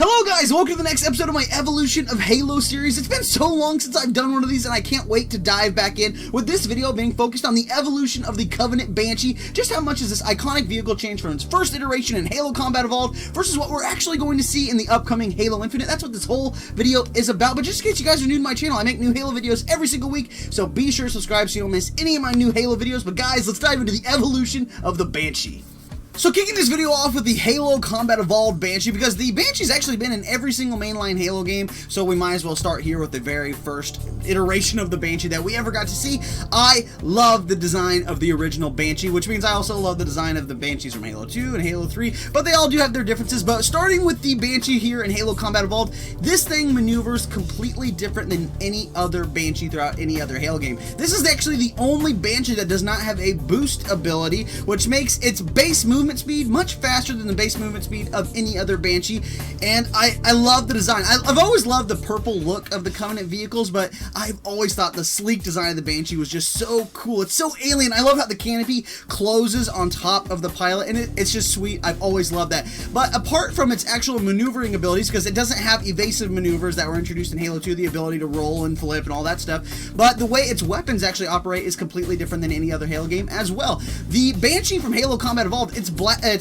Hello guys, welcome to the next episode of my Evolution of Halo series. It's been so long since I've done one of these and I can't wait to dive back in, with this video being focused on the evolution of the Covenant Banshee. Just how much has this iconic vehicle changed from its first iteration in Halo Combat Evolved versus what we're actually going to see in the upcoming Halo Infinite. That's what this whole video is about. But just in case you guys are new to my channel, I make new Halo videos every single week, so be sure to subscribe so you don't miss any of my new Halo videos. But guys, let's dive into the evolution of the Banshee. So kicking this video off with the Halo Combat Evolved Banshee, because the Banshee's actually been in every single mainline Halo game, so we might as well start here with the very first iteration of the Banshee that we ever got to see. I love the design of the original Banshee, which means I also love the design of the Banshees from Halo 2 and Halo 3, but they all do have their differences. But starting with the Banshee here in Halo Combat Evolved, this thing maneuvers completely different than any other Banshee throughout any other Halo game. This is actually the only Banshee that does not have a boost ability, which makes its base movement speed much faster than the base movement speed of any other Banshee, and I love the design. I've always loved the purple look of the Covenant vehicles, but I've always thought the sleek design of the Banshee was just so cool. It's so alien. I love how the canopy closes on top of the pilot, and it's just sweet. I've always loved that. But apart from its actual maneuvering abilities, because it doesn't have evasive maneuvers that were introduced in Halo 2, the ability to roll and flip and all that stuff, but the way its weapons actually operate is completely different than any other Halo game as well. The Banshee from Halo Combat Evolved, its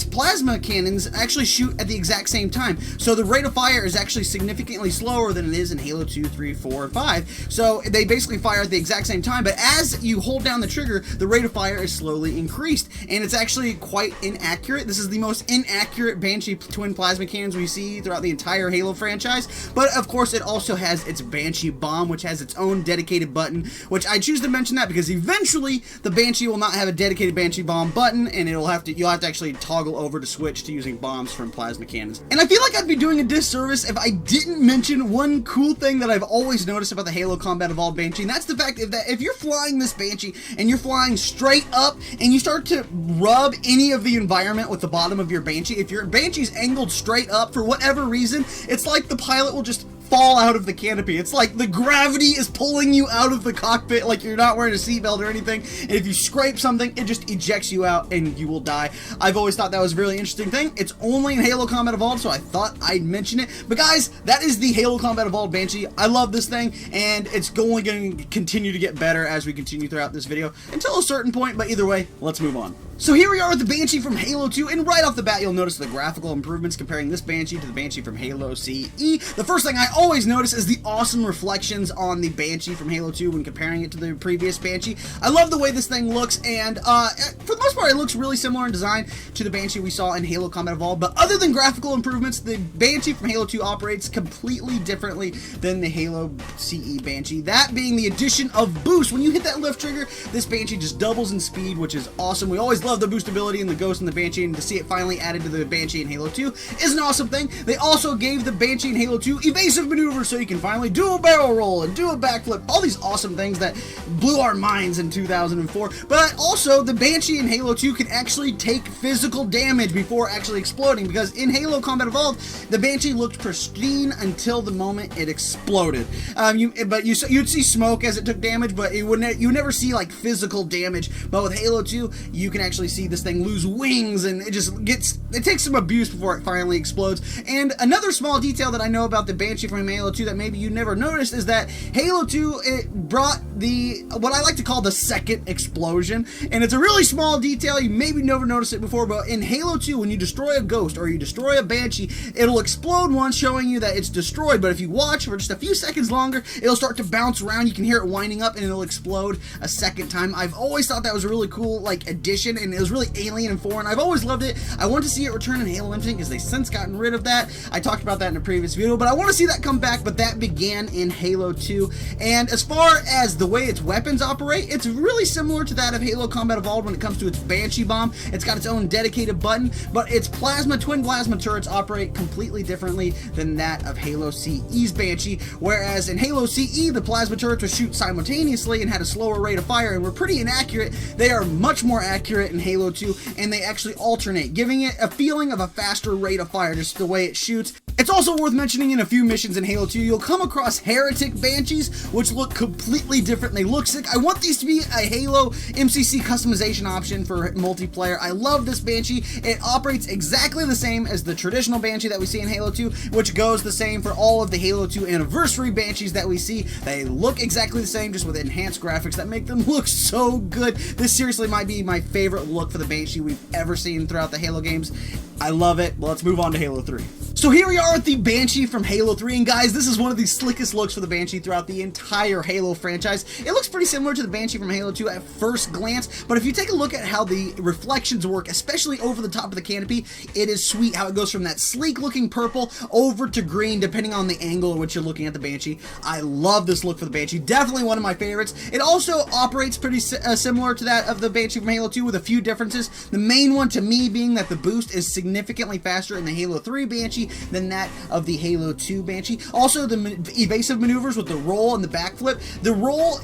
plasma cannons actually shoot at the exact same time, so the rate of fire is actually significantly slower than it is in Halo 2, 3, 4, and 5. So they basically fire at the exact same time, but as you hold down the trigger, the rate of fire is slowly increased, and it's actually quite inaccurate. This is the most inaccurate Banshee twin plasma cannons we see throughout the entire Halo franchise. But of course, it also has its Banshee bomb, which has its own dedicated button, which I choose to mention that because eventually the Banshee will not have a dedicated Banshee bomb button, and you'll have to actually toggle over to switch to using bombs from plasma cannons. And I feel like I'd be doing a disservice if I didn't mention one cool thing that I've always noticed about the Halo Combat Evolved Banshee, and that's the fact that if you're flying this Banshee and you're flying straight up and you start to rub any of the environment with the bottom of your Banshee, if your Banshee's angled straight up for whatever reason, it's like the pilot will just fall out of the canopy. It's like the gravity is pulling you out of the cockpit, like you're not wearing a seatbelt or anything, and if you scrape something, it just ejects you out and you will die. I've always thought that was a really interesting thing. It's only in Halo Combat Evolved, so I thought I'd mention it. But guys, that is the Halo Combat Evolved Banshee. I love this thing, and it's only going to continue to get better as we continue throughout this video until a certain point, but either way, let's move on. So here we are with the Banshee from Halo 2, and right off the bat, you'll notice the graphical improvements comparing this Banshee to the Banshee from Halo CE. The first thing I always notice is the awesome reflections on the Banshee from Halo 2 when comparing it to the previous Banshee. I love the way this thing looks, and for the most part, it looks really similar in design to the Banshee we saw in Halo Combat Evolved, but other than graphical improvements, the Banshee from Halo 2 operates completely differently than the Halo CE Banshee, that being the addition of boost. When you hit that lift trigger, this Banshee just doubles in speed, which is awesome. We always love the boost ability in the Ghost and the Banshee, and to see it finally added to the Banshee in Halo 2 is an awesome thing. They also gave the Banshee in Halo 2 evasive maneuvers, so you can finally do a barrel roll and do a backflip, all these awesome things that blew our minds in 2004. But also, the Banshee in Halo 2 can actually take physical damage before actually exploding, because in Halo Combat Evolved, the Banshee looked pristine until the moment it exploded. You'd see smoke as it took damage, but you would never see like physical damage. But with Halo 2, you can actually see this thing lose wings, and it takes some abuse before it finally explodes. And another small detail that I know about the Banshee from Halo 2 that maybe you never noticed is that Halo 2, it brought what I like to call the second explosion, and it's a really small detail. You maybe never noticed it before, but in Halo 2, when you destroy a Ghost or you destroy a Banshee, it'll explode once, showing you that it's destroyed, but if you watch for just a few seconds longer, it'll start to bounce around. You can hear it winding up, and it'll explode a second time. I've always thought that was a really cool like addition, and it was really alien and foreign. I've always loved it. I want to see it return in Halo Infinite because they've since gotten rid of that. I talked about that in a previous video, but I want to see that come back, but that began in Halo 2. And as far as the way its weapons operate, it's really similar to that of Halo Combat Evolved when it comes to its Banshee bomb. It's got its own dedicated button, but its twin plasma turrets operate completely differently than that of Halo CE's Banshee, whereas in Halo CE, the plasma turrets would shoot simultaneously and had a slower rate of fire and were pretty inaccurate. They are much more accurate in Halo 2, and they actually alternate, giving it a feeling of a faster rate of fire, just the way it shoots. It's also worth mentioning in a few missions in Halo 2, you'll come across Heretic Banshees, which look completely different. They look sick. I want these to be a Halo MCC customization option for multiplayer. I love this Banshee. It operates exactly the same as the traditional Banshee that we see in Halo 2, which goes the same for all of the Halo 2 Anniversary Banshees that we see. They look exactly the same, just with enhanced graphics that make them look so good. This seriously might be my favorite look for the Banshee we've ever seen throughout the Halo games. I love it. Let's move on to Halo 3. So here we are with the Banshee from Halo 3, and guys, this is one of the slickest looks for the Banshee throughout the entire Halo franchise. It looks pretty similar to the Banshee from Halo 2 at first glance, but if you take a look at how the reflections work, especially over the top of the canopy, it is sweet how it goes from that sleek looking purple over to green depending on the angle in which you're looking at the Banshee. I love this look for the Banshee, definitely one of my favorites. It also operates pretty similar to that of the Banshee from Halo 2 with a few differences. The main one to me being that the boost is significantly faster in the Halo 3 Banshee than that of the Halo 2 Banshee. Also, the evasive maneuvers with the roll and the backflip. The roll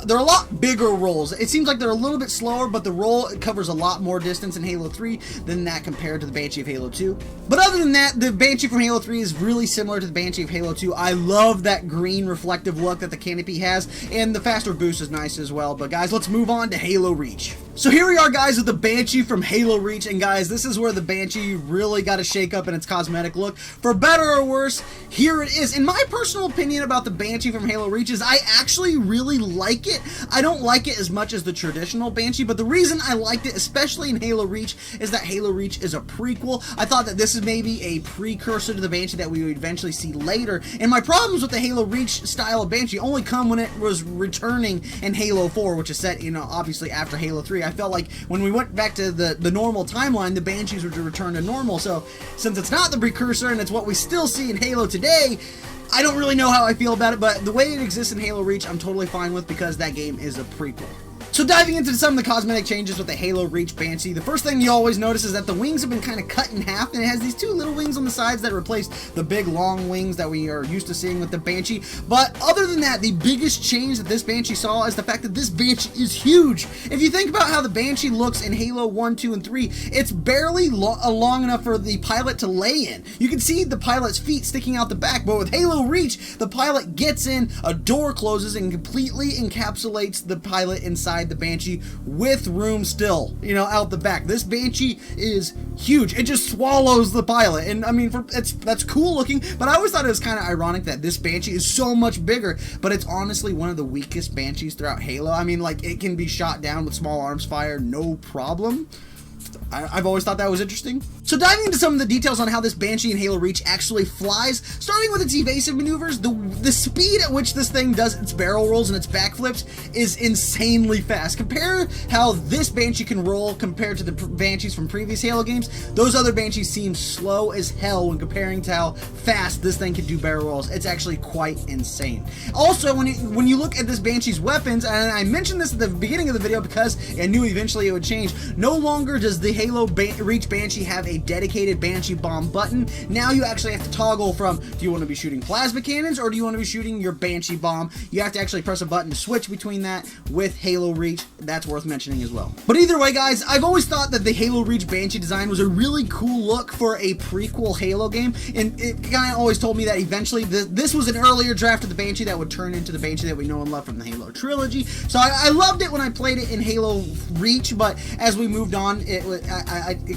they're a lot bigger rolls. It seems like they're a little bit slower, but the roll covers a lot more distance in Halo 3 than that compared to the Banshee of Halo 2. But other than that, the Banshee from Halo 3 is really similar to the Banshee of Halo 2. I love that green reflective look that the canopy has, and the faster boost is nice as well. But guys, let's move on to Halo Reach. So here we are, guys, with the Banshee from Halo Reach, and guys, this is where the Banshee really got to shake up in its cosmetic look. For better or worse, here it is. In my personal opinion about the Banshee from Halo Reach is I actually really like it. I don't like it as much as the traditional Banshee, but the reason I liked it, especially in Halo Reach, is that Halo Reach is a prequel. I thought that this is maybe a precursor to the Banshee that we would eventually see later, and my problems with the Halo Reach style of Banshee only come when it was returning in Halo 4, which is set, obviously after Halo 3. I felt like when we went back to the normal timeline, the Banshees were to return to normal. So since it's not the precursor and it's what we still see in Halo today, I don't really know how I feel about it, but the way it exists in Halo Reach, I'm totally fine with because that game is a prequel. So diving into some of the cosmetic changes with the Halo Reach Banshee, the first thing you always notice is that the wings have been kind of cut in half, and it has these two little wings on the sides that replace the big long wings that we are used to seeing with the Banshee. But other than that, the biggest change that this Banshee saw is the fact that this Banshee is huge. If you think about how the Banshee looks in Halo 1, 2, and 3, it's barely long enough for the pilot to lay in. You can see the pilot's feet sticking out the back, but with Halo Reach, the pilot gets in, a door closes, and completely encapsulates the pilot inside the Banshee with room still, out the back. This Banshee is huge. It just swallows the pilot, and I mean, that's cool looking, but I always thought it was kind of ironic that this Banshee is so much bigger, but it's honestly one of the weakest Banshees throughout Halo. I mean, like, it can be shot down with small arms fire, no problem. I've always thought that was interesting. So diving into some of the details on how this Banshee in Halo Reach actually flies, starting with its evasive maneuvers, the speed at which this thing does its barrel rolls and its backflips is insanely fast. Compare how this Banshee can roll compared to the Banshees from previous Halo games. Those other Banshees seem slow as hell when comparing to how fast this thing can do barrel rolls. It's actually quite insane. Also, when you look at this Banshee's weapons, and I mentioned this at the beginning of the video because I knew eventually it would change, no longer does the Halo Reach Banshee have a dedicated Banshee bomb button. Now you actually have to toggle from, do you want to be shooting plasma cannons or do you want to be shooting your Banshee bomb? You have to actually press a button to switch between that with Halo Reach. That's worth mentioning as well. But either way, guys, I've always thought that the Halo Reach Banshee design was a really cool look for a prequel Halo game, and it kind of always told me that eventually this was an earlier draft of the Banshee that would turn into the Banshee that we know and love from the Halo trilogy. So I loved it when I played it in Halo Reach, but as we moved on, it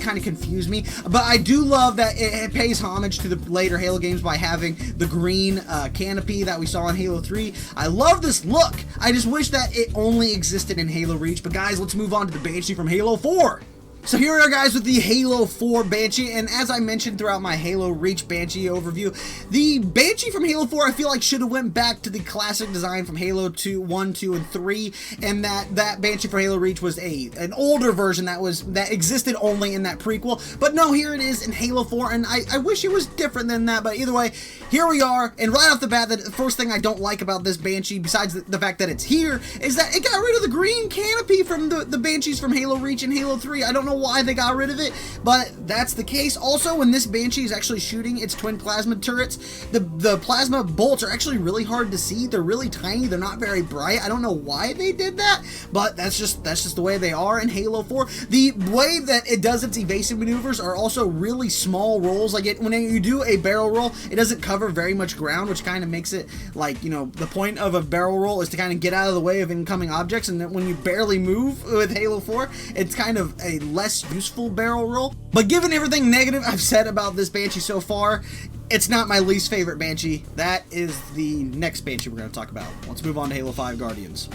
kind of confused me. But I do love that it pays homage to the later Halo games by having the green canopy that we saw in Halo 3. I love this look. I just wish that it only existed in Halo Reach. But guys, let's move on to the Banshee from Halo 4. So here we are, guys, with the Halo 4 Banshee, and as I mentioned throughout my Halo Reach Banshee overview, the Banshee from Halo 4 I feel like should have went back to the classic design from Halo 2, 1, 2, and 3, and that Banshee for Halo Reach was an older version that existed only in that prequel. But no, here it is in Halo 4, and I wish it was different than that, but either way, here we are, and right off the bat, the first thing I don't like about this Banshee, besides the fact that it's here, is that it got rid of the green canopy from the Banshees from Halo Reach and Halo 3. I don't know why they got rid of it, but that's the case. Also, when this Banshee is actually shooting its twin plasma turrets, the plasma bolts are actually really hard to see. They're really tiny. They're not very bright. I don't know why they did that, but that's just the way they are in Halo 4. The way that it does its evasive maneuvers are also really small rolls. Like when you do a barrel roll, it doesn't cover very much ground, which kind of makes it like, you know, the point of a barrel roll is to kind of get out of the way of incoming objects, and then when you barely move with Halo 4, it's kind of a less useful barrel roll. But given everything negative I've said about this Banshee so far, it's not my least favorite Banshee. That is the next Banshee we're going to talk about. Let's move on to Halo 5 Guardians.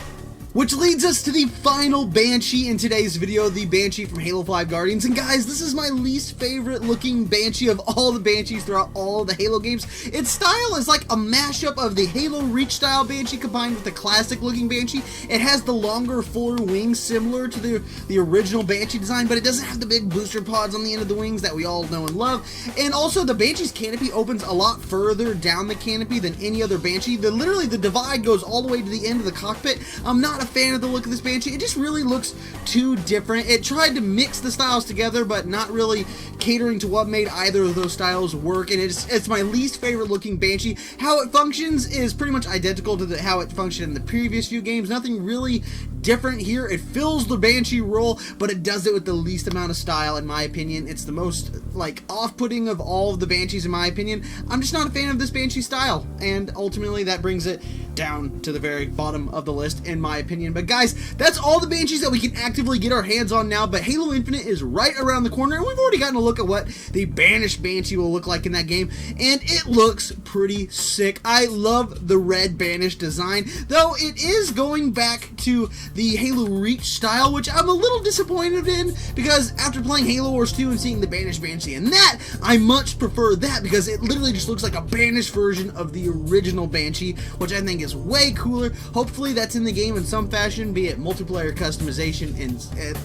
Which leads us to the final Banshee in today's video, the Banshee from Halo 5 Guardians. And guys, this is my least favorite looking Banshee of all the Banshees throughout all of the Halo games. Its style is like a mashup of the Halo Reach style Banshee combined with the classic looking Banshee. It has the longer, fuller wings similar to the original Banshee design, but it doesn't have the big booster pods on the end of the wings that we all know and love. And also, the Banshee's canopy opens a lot further down the canopy than any other Banshee. Literally, the divide goes all the way to the end of the cockpit. I'm not a fan of the look of this Banshee. It just really looks too different. It tried to mix the styles together, but not really catering to what made either of those styles work, and it's my least favorite looking Banshee. How it functions is pretty much identical to how it functioned in the previous few games. Nothing really different here. It fills the Banshee role, but it does it with the least amount of style, in my opinion. It's the most, like, off-putting of all of the Banshees, in my opinion. I'm just not a fan of this Banshee style, and ultimately that brings it down to the very bottom of the list, in my opinion. But guys, that's all the Banshees that we can actively get our hands on now, but Halo Infinite is right around the corner, and we've already gotten a look at what the Banished Banshee will look like in that game, and it looks pretty sick. I love the red Banished design, though it is going back to the Halo Reach style, which I'm a little disappointed in, because after playing Halo Wars 2 and seeing the Banished Banshee and that, I much prefer that, because it literally just looks like a banished version of the original Banshee, which I think is way cooler. Hopefully that's in the game in some fashion, be it multiplayer customization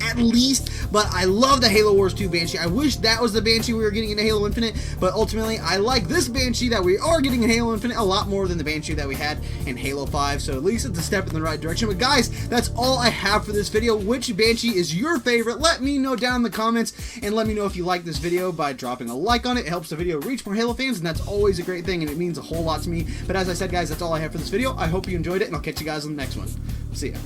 at least, but I love the Halo Wars 2 Banshee. I wish that was the Banshee we were getting in Halo Infinite, but ultimately I like this Banshee that we are getting in Halo Infinite a lot more than the Banshee that we had in Halo 5, so at least it's a step in the right direction. But guys, that's all I have for this video. Which Banshee is your favorite? Let me know down in the comments, and let me know if you like this video by dropping a like on it. It helps the video reach more Halo fans, and that's always a great thing, and it means a whole lot to me. But as I said, guys, that's all I have for this video. I hope you enjoyed it, and I'll catch you guys on the next one. See ya.